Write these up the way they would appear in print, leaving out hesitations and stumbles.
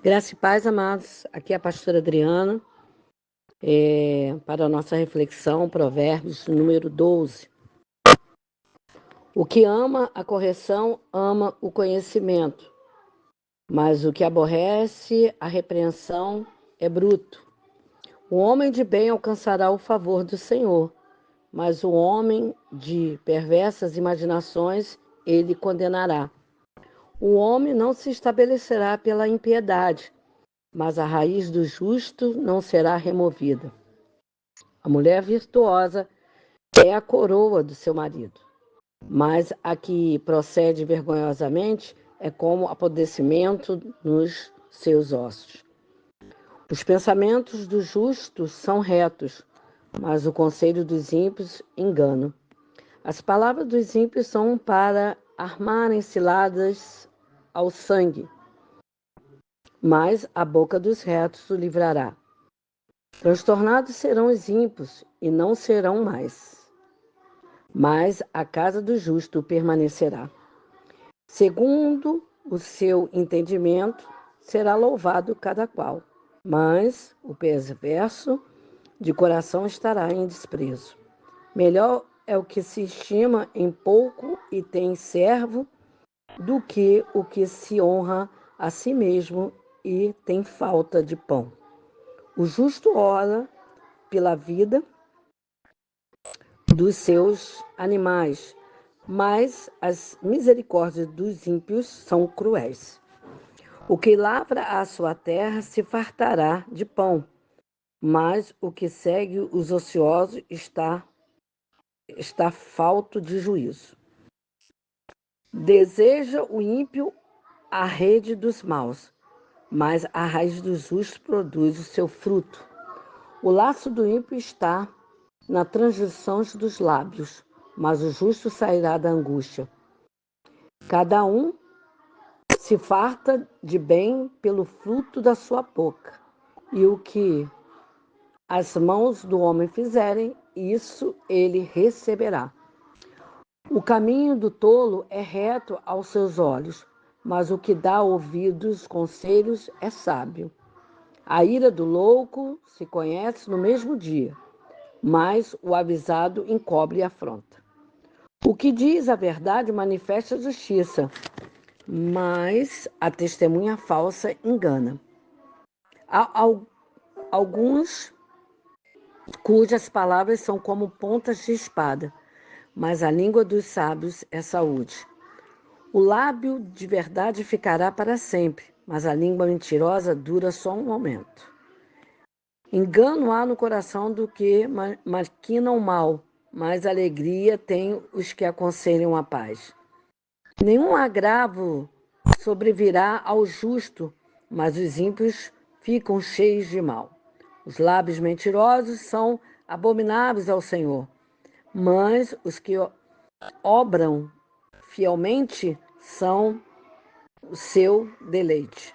Graça e paz, amados. Aqui é a pastora Adriana, para a nossa reflexão, Provérbios, número 12. O que ama a correção, ama o conhecimento, mas o que aborrece a repreensão é bruto. O homem de bem alcançará o favor do Senhor, mas o homem de perversas imaginações ele condenará. O homem não se estabelecerá pela impiedade, mas a raiz do justo não será removida. A mulher virtuosa é a coroa do seu marido, mas a que procede vergonhosamente é como apodrecimento nos seus ossos. Os pensamentos do justo são retos, mas o conselho dos ímpios engano. As palavras dos ímpios são para armarem ciladas ao sangue, mas a boca dos retos o livrará. Transtornados serão os ímpios e não serão mais, mas a casa do justo permanecerá. Segundo o seu entendimento, será louvado cada qual, mas o perverso de coração estará em desprezo. Melhor é o que se estima em pouco e tem servo, do que o que se honra a si mesmo e tem falta de pão. O justo ora pela vida dos seus animais, mas as misericórdias dos ímpios são cruéis. O que lavra a sua terra se fartará de pão, mas o que segue os ociosos está falto de juízo. Deseja o ímpio a rede dos maus, mas a raiz do justo produz o seu fruto. O laço do ímpio está na transição dos lábios, mas o justo sairá da angústia. Cada um se farta de bem pelo fruto da sua boca, e o que as mãos do homem fizerem, isso ele receberá. O caminho do tolo é reto aos seus olhos, mas o que dá ouvidos aos conselhos é sábio. A ira do louco se conhece no mesmo dia, mas o avisado encobre a afronta. O que diz a verdade manifesta a justiça, mas a testemunha falsa engana. Há alguns cujas palavras são como pontas de espada, mas a língua dos sábios é saúde. O lábio de verdade ficará para sempre, mas a língua mentirosa dura só um momento. Engano há no coração do que maquinam mal, mas alegria tem os que aconselham a paz. Nenhum agravo sobrevirá ao justo, mas os ímpios ficam cheios de mal. Os lábios mentirosos são abomináveis ao Senhor, mas os que obram fielmente são o seu deleite.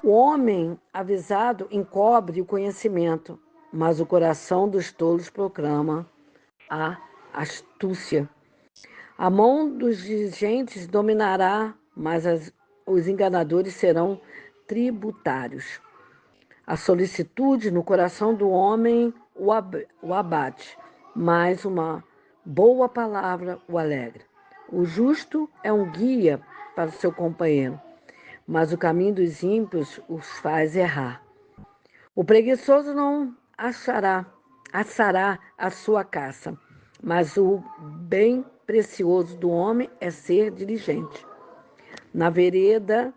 O homem avisado encobre o conhecimento, mas o coração dos tolos proclama a astúcia. A mão dos diligentes dominará, mas os enganadores serão tributários. A solicitude no coração do homem o abate, mas uma boa palavra o alegra. O justo é um guia para o seu companheiro, mas o caminho dos ímpios os faz errar. O preguiçoso não assará a sua caça, mas o bem precioso do homem é ser diligente. Na vereda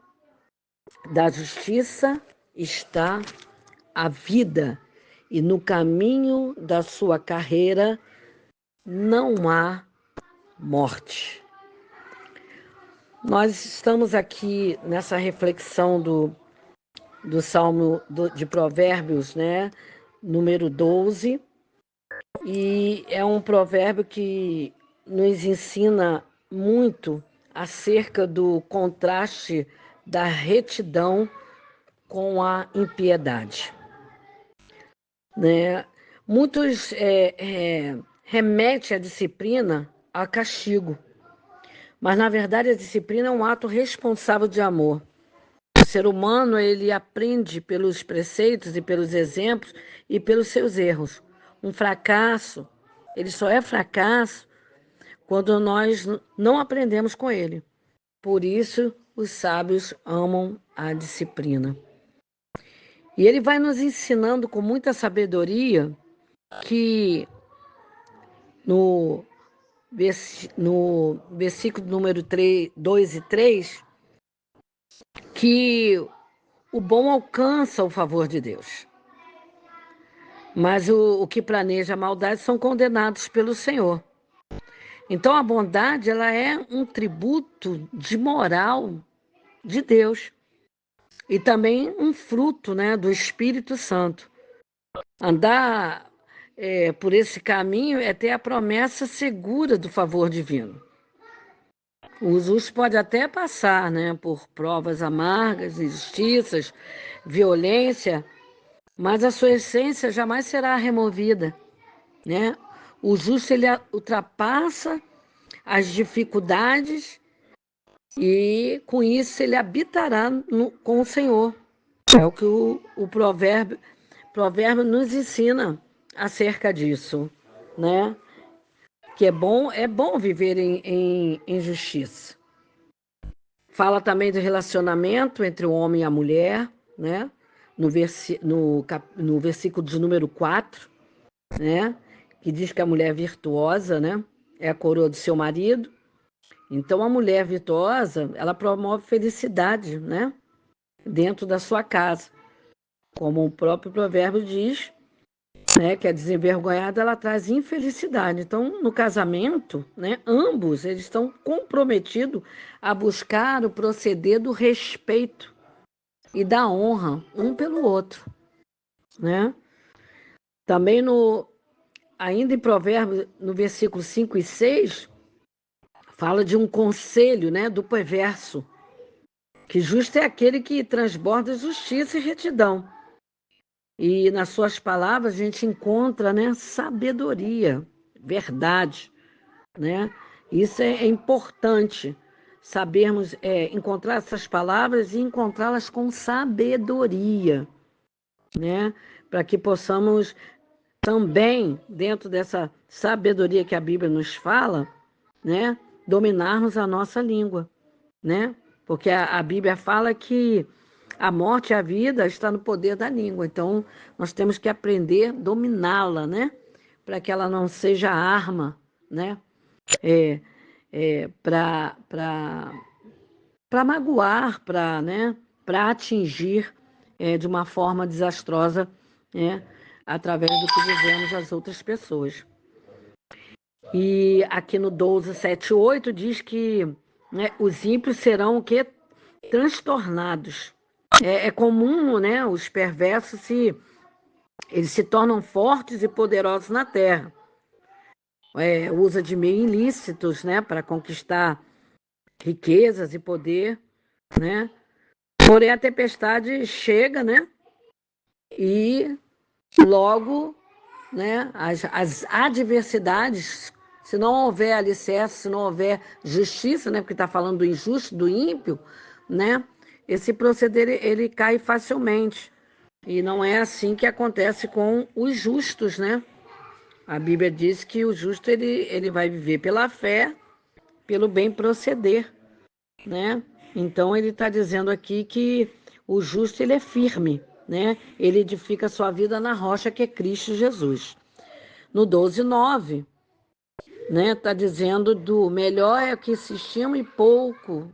da justiça está a vida, e no caminho da sua carreira não há morte. Nós estamos aqui nessa reflexão do Salmo de Provérbios, né? Número 12, e é um provérbio que nos ensina muito acerca do contraste da retidão com a impiedade, né? Muitos remetem a disciplina a castigo, mas na verdade a disciplina é um ato responsável de amor. ser humano, ele aprende pelos preceitos e pelos exemplos e pelos seus erros. Um fracasso, ele só é fracasso quando nós não aprendemos com ele. Por isso, os sábios amam a disciplina. E ele vai nos ensinando com muita sabedoria que no versículo número 2 e 3, que o bom alcança o favor de Deus, mas o que planeja a maldade são condenados pelo Senhor. Então a bondade, ela é um tributo de moral de Deus e também um fruto, né, do Espírito Santo. Andar por esse caminho é ter a promessa segura do favor divino. O justo pode até passar, né, por provas amargas, injustiças, violência, mas a sua essência jamais será removida, né? O justo, ele ultrapassa as dificuldades e com isso ele habitará com o Senhor. É o que o provérbio nos ensina acerca disso, né? Que é bom viver em justiça. Fala também do relacionamento entre o homem e a mulher, né? No versículo de número 4, né? Que diz que a mulher virtuosa, né, é a coroa do seu marido. Então, a mulher virtuosa, ela promove felicidade, né, dentro da sua casa. Como o próprio provérbio diz, né, que a desenvergonhada, ela traz infelicidade. Então, no casamento, né, ambos eles estão comprometidos a buscar o proceder do respeito e da honra um pelo outro, né? Também ainda em Provérbios, no versículo 5 e 6, fala de um conselho, né, do perverso, que justo é aquele que transborda justiça e retidão. E nas suas palavras a gente encontra, né, sabedoria, verdade, né? Isso é importante, sabermos encontrar essas palavras e encontrá-las com sabedoria, né? Para que possamos também, dentro dessa sabedoria que a Bíblia nos fala, né, dominarmos a nossa língua, né? Porque a Bíblia fala que a morte e a vida está no poder da língua. Então, nós temos que aprender a dominá-la, né? Para que ela não seja arma, né? Para magoar, para atingir de uma forma desastrosa, né? Através do que dizemos às outras pessoas. E aqui no 12, 7, 8 diz que, né, os ímpios serão o quê? Transtornados. É comum, né, os perversos eles se tornam fortes e poderosos na terra. Usa de meios ilícitos, né, para conquistar riquezas e poder, né? Porém a tempestade chega, né? E logo, né, as adversidades, se não houver alicerce, se não houver justiça, né, porque está falando do injusto, do ímpio, né, esse proceder ele cai facilmente. E não é assim que acontece com os justos, né? A Bíblia diz que o justo ele vai viver pela fé, pelo bem proceder, né? Então ele está dizendo aqui que o justo ele é firme, né? Ele edifica a sua vida na rocha que é Cristo Jesus. No 12:9, né? Está dizendo do melhor é que se estima em pouco,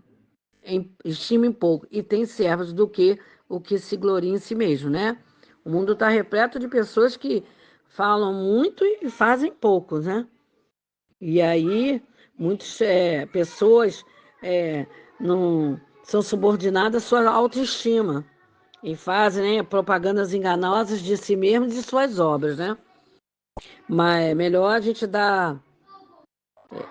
e tem servos do que o que se gloria em si mesmo, né? O mundo está repleto de pessoas que falam muito e fazem pouco, né? E aí, muitas pessoas não são subordinadas à sua autoestima e fazem, né, propagandas enganosas de si mesmos e de suas obras, né? Mas é melhor a gente dar...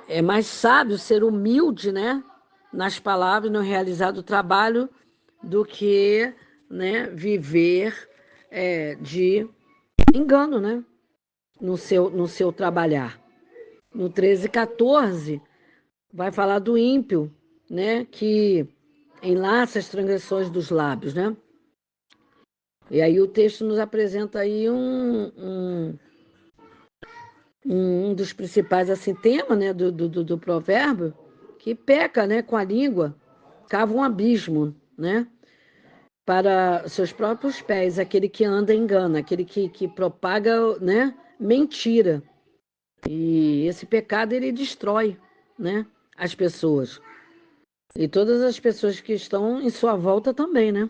É mais sábio ser humilde, né, nas palavras, no realizar do trabalho, do que, né, viver de engano, né, no seu trabalhar. No 13:14, vai falar do ímpio, né, que enlaça as transgressões dos lábios, né? E aí o texto nos apresenta aí um dos principais assim, temas, né, do provérbio, que peca, né, com a língua, cava um abismo, né, para seus próprios pés, aquele que anda engana, aquele que propaga, né, mentira. E esse pecado, ele destrói, né, as pessoas. E todas as pessoas que estão em sua volta também, né?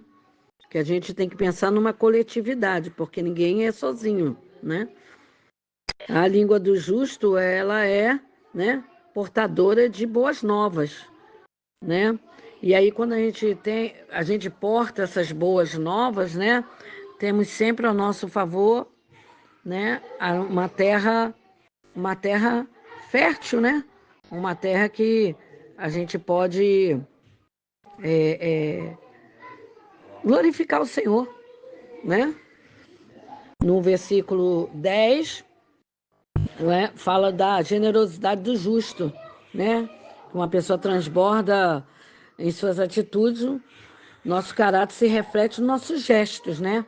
Que a gente tem que pensar numa coletividade, porque ninguém é sozinho, né? A língua do justo, ela é, né, portadora de boas novas, né? E aí quando a gente porta essas boas novas, né, temos sempre ao nosso favor, né, uma terra fértil, né? Uma terra que a gente pode glorificar o Senhor, né? No versículo 10, né, fala da generosidade do justo, né? Uma pessoa transborda em suas atitudes, nosso caráter se reflete nos nossos gestos, né?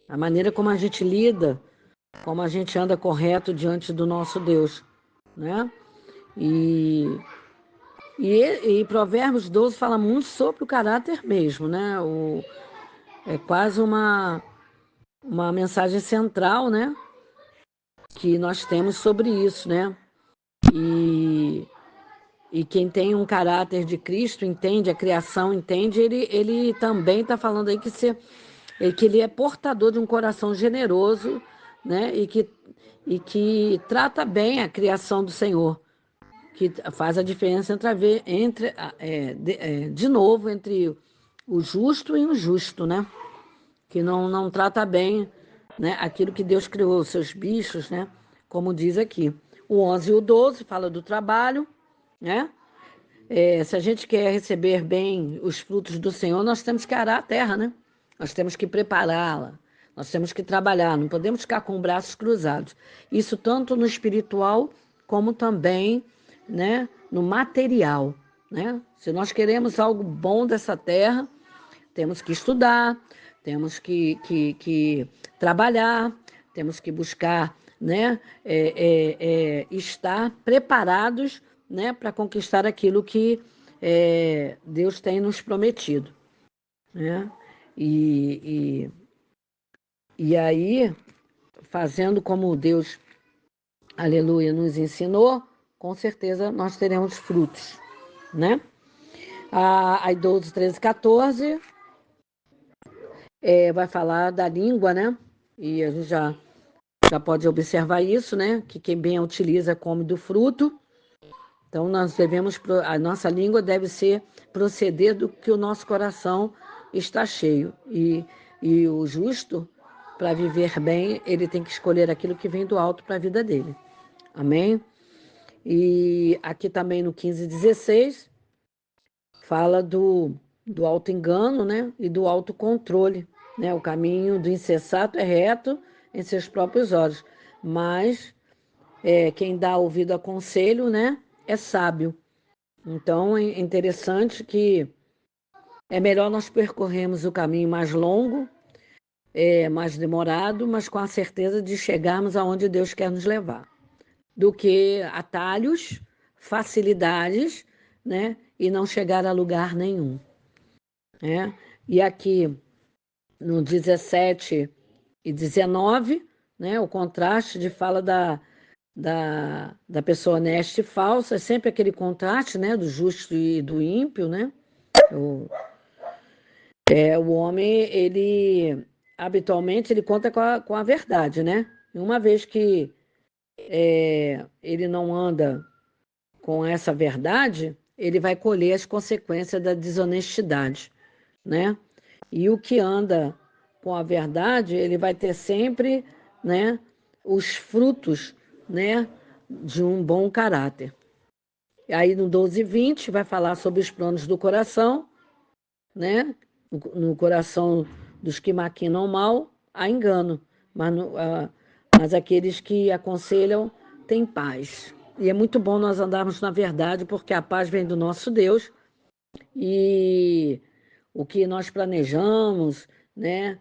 A maneira como a gente lida, como a gente anda correto diante do nosso Deus, né? E, e Provérbios 12 fala muito sobre o caráter mesmo, né? É quase uma mensagem central, né? Que nós temos sobre isso, né? E, e quem tem um caráter de Cristo entende, a criação entende, ele também está falando aí que ele é portador de um coração generoso, né? E que trata bem a criação do Senhor, que faz a diferença de novo, entre o justo e o injusto, né? Que não trata bem, né, aquilo que Deus criou, os seus bichos, né? Como diz aqui. O 11 e o 12 fala do trabalho, né? Se a gente quer receber bem os frutos do Senhor, nós temos que arar a terra, né? Nós temos que prepará-la, nós temos que trabalhar, não podemos ficar com os braços cruzados. Isso tanto no espiritual como também, né, no material, né? Se nós queremos algo bom dessa terra, temos que estudar, temos que trabalhar, temos que buscar, né, estar preparados, né, para conquistar aquilo que Deus tem nos prometido, né? E, e aí, fazendo como Deus, aleluia, nos ensinou, com certeza nós teremos frutos, né? Aí 12, 13, 14 vai falar da língua, né? E a gente já pode observar isso, né? Que quem bem a utiliza come do fruto. Então, a nossa língua deve ser proceder do que o nosso coração está cheio. E o justo, para viver bem, ele tem que escolher aquilo que vem do alto para a vida dele. Amém? E aqui também no 15 e 16, fala do auto-engano, né? E do autocontrole, né? O caminho do insensato é reto em seus próprios olhos, mas quem dá ouvido a conselho, né? É sábio. Então, é interessante que é melhor nós percorrermos o caminho mais longo, mais demorado, mas com a certeza de chegarmos aonde Deus quer nos levar, do que atalhos, facilidades, né? E não chegar a lugar nenhum, né? E aqui no 17 e 19, né? O contraste de fala da pessoa honesta e falsa, é sempre aquele contraste, né? Do justo e do ímpio, né? O homem, ele habitualmente ele conta com a verdade, né? E uma vez que ele não anda com essa verdade, ele vai colher as consequências da desonestidade, né? E o que anda com a verdade, ele vai ter sempre, né, os frutos, né, de um bom caráter. E aí no 12 e 20 vai falar sobre os planos do coração, né? No coração dos que maquinam mal, há engano, mas aqueles que aconselham têm paz. E é muito bom nós andarmos na verdade, porque a paz vem do nosso Deus. E o que nós planejamos, né?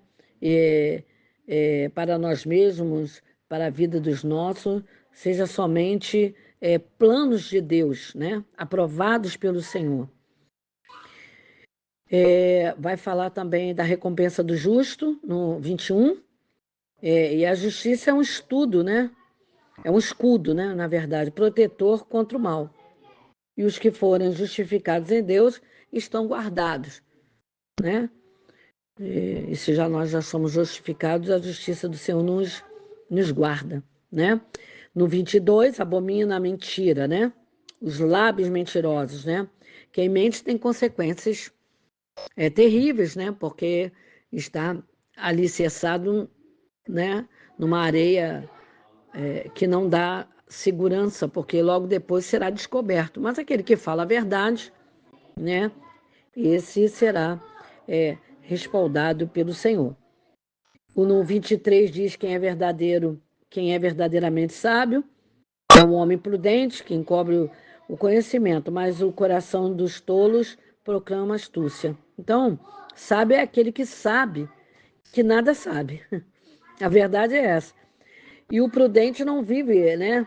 Para nós mesmos, para a vida dos nossos, seja somente planos de Deus, né? Aprovados pelo Senhor. Vai falar também da recompensa do justo, no 21. E a justiça é um estudo, né? É um escudo, né? Na verdade, protetor contra o mal. E os que forem justificados em Deus estão guardados, né? E se nós já somos justificados, a justiça do Senhor nos guarda, né? No 22, abomina a mentira, né? Os lábios mentirosos, né? Quem mente tem consequências terríveis, né? Porque está alicerçado, né? Numa areia que não dá segurança, porque logo depois será descoberto. Mas aquele que fala a verdade, né? Esse será respaldado pelo Senhor. O no 23 diz quem é verdadeiramente sábio, é o homem prudente que encobre o conhecimento, mas o coração dos tolos proclama astúcia. Então, sábio é aquele que sabe que nada sabe. A verdade é essa. E o prudente não vive, né?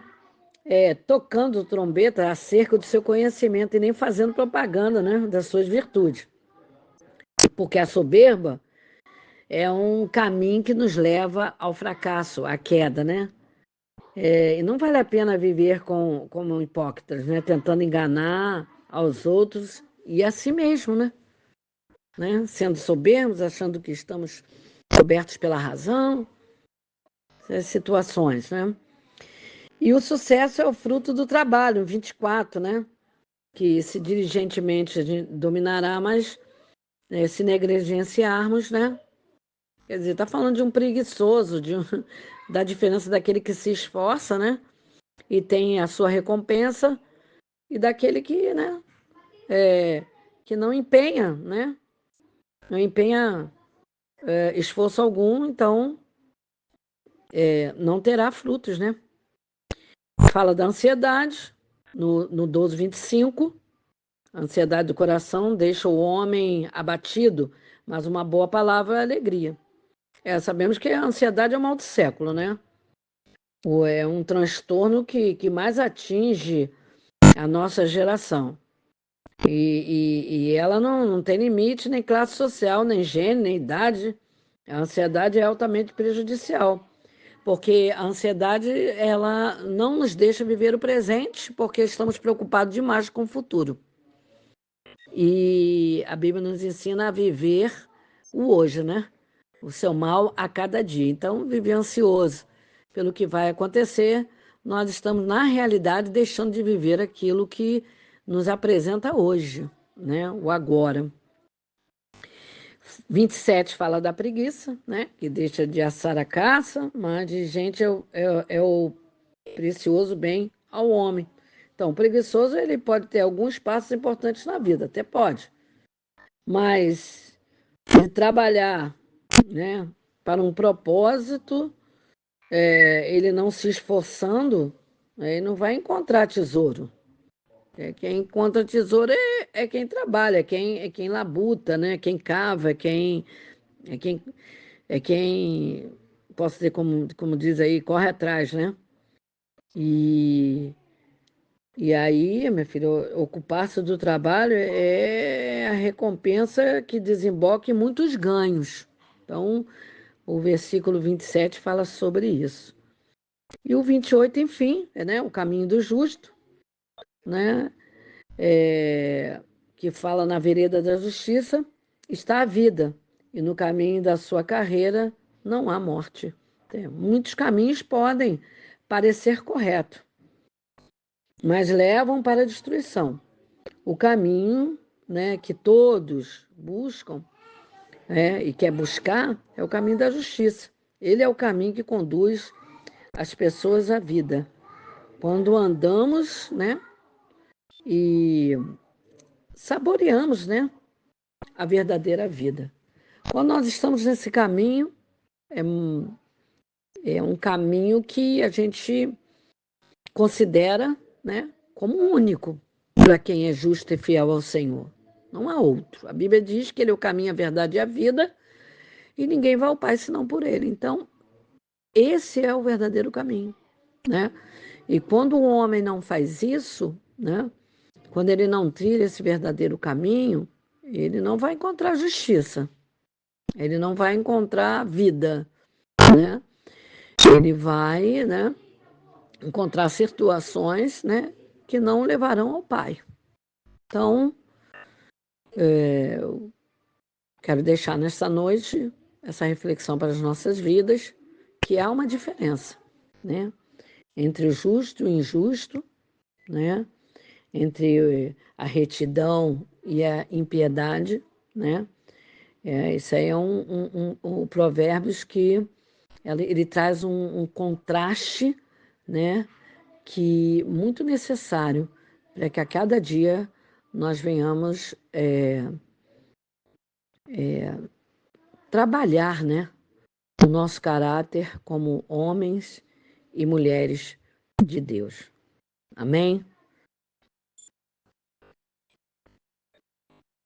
Tocando trombeta acerca do seu conhecimento e nem fazendo propaganda, né, das suas virtudes. Porque a soberba é um caminho que nos leva ao fracasso, à queda, né? E não vale a pena viver como hipócritas, né? Tentando enganar aos outros e a si mesmo, né? Sendo soberbos, achando que estamos cobertos pela razão, essas situações, né? E o sucesso é o fruto do trabalho, 24, né? Que se diligentemente a gente dominará, mas se negligenciarmos, né? Quer dizer, está falando de um preguiçoso, da diferença daquele que se esforça, né? E tem a sua recompensa, e daquele que, né? Que não empenha, né? Não empenha esforço algum, então não terá frutos, né? Fala da ansiedade, no 12:25. A ansiedade do coração deixa o homem abatido, mas uma boa palavra é alegria. Sabemos que a ansiedade é o mal do século, né? É um transtorno que mais atinge a nossa geração. E ela não tem limite, nem classe social, nem gênero, nem idade. A ansiedade é altamente prejudicial, porque a ansiedade ela não nos deixa viver o presente, porque estamos preocupados demais com o futuro. E a Bíblia nos ensina a viver o hoje, né? O seu mal a cada dia. Então, viver ansioso pelo que vai acontecer, nós estamos, na realidade, deixando de viver aquilo que nos apresenta hoje, né? O agora. 27 fala da preguiça, né? Que deixa de assar a caça, mas diligente é o precioso bem ao homem. Então, o preguiçoso ele pode ter alguns passos importantes na vida, até pode. Mas de trabalhar, né, para um propósito, ele não se esforçando, ele não vai encontrar tesouro. Quem encontra tesouro é quem trabalha, é quem labuta, né? Quem cava, é quem, é quem, posso dizer como diz aí, corre atrás, né? E aí, minha filha, ocupar-se do trabalho é a recompensa que desemboca em muitos ganhos. Então, o versículo 27 fala sobre isso. E o 28, enfim, né, o caminho do justo, né, que fala na vereda da justiça, está a vida, e no caminho da sua carreira não há morte. Muitos caminhos podem parecer corretos, mas levam para a destruição. O caminho, né, que todos buscam e quer buscar é o caminho da justiça. Ele é o caminho que conduz as pessoas à vida. Quando andamos, né, e saboreamos, né, a verdadeira vida. Quando nós estamos nesse caminho, é um caminho que a gente considera, né, como único para quem é justo e fiel ao Senhor. não há outro. A Bíblia diz que ele é o caminho, a verdade e a vida, e ninguém vai ao Pai senão por ele. Então, esse é o verdadeiro caminho, né? E quando o homem não faz isso, né? Quando ele não trilha esse verdadeiro caminho, ele não vai encontrar justiça, ele não vai encontrar vida, né? Ele vai, né, encontrar situações, né, que não levarão ao Pai. Então, eu quero deixar nesta noite essa reflexão para as nossas vidas, que há uma diferença, né, entre o justo e o injusto, né, entre a retidão e a impiedade, né. Isso aí é um Provérbios que ele traz um contraste, né, que muito necessário para que a cada dia nós venhamos trabalhar, né, o nosso caráter como homens e mulheres de Deus. Amém?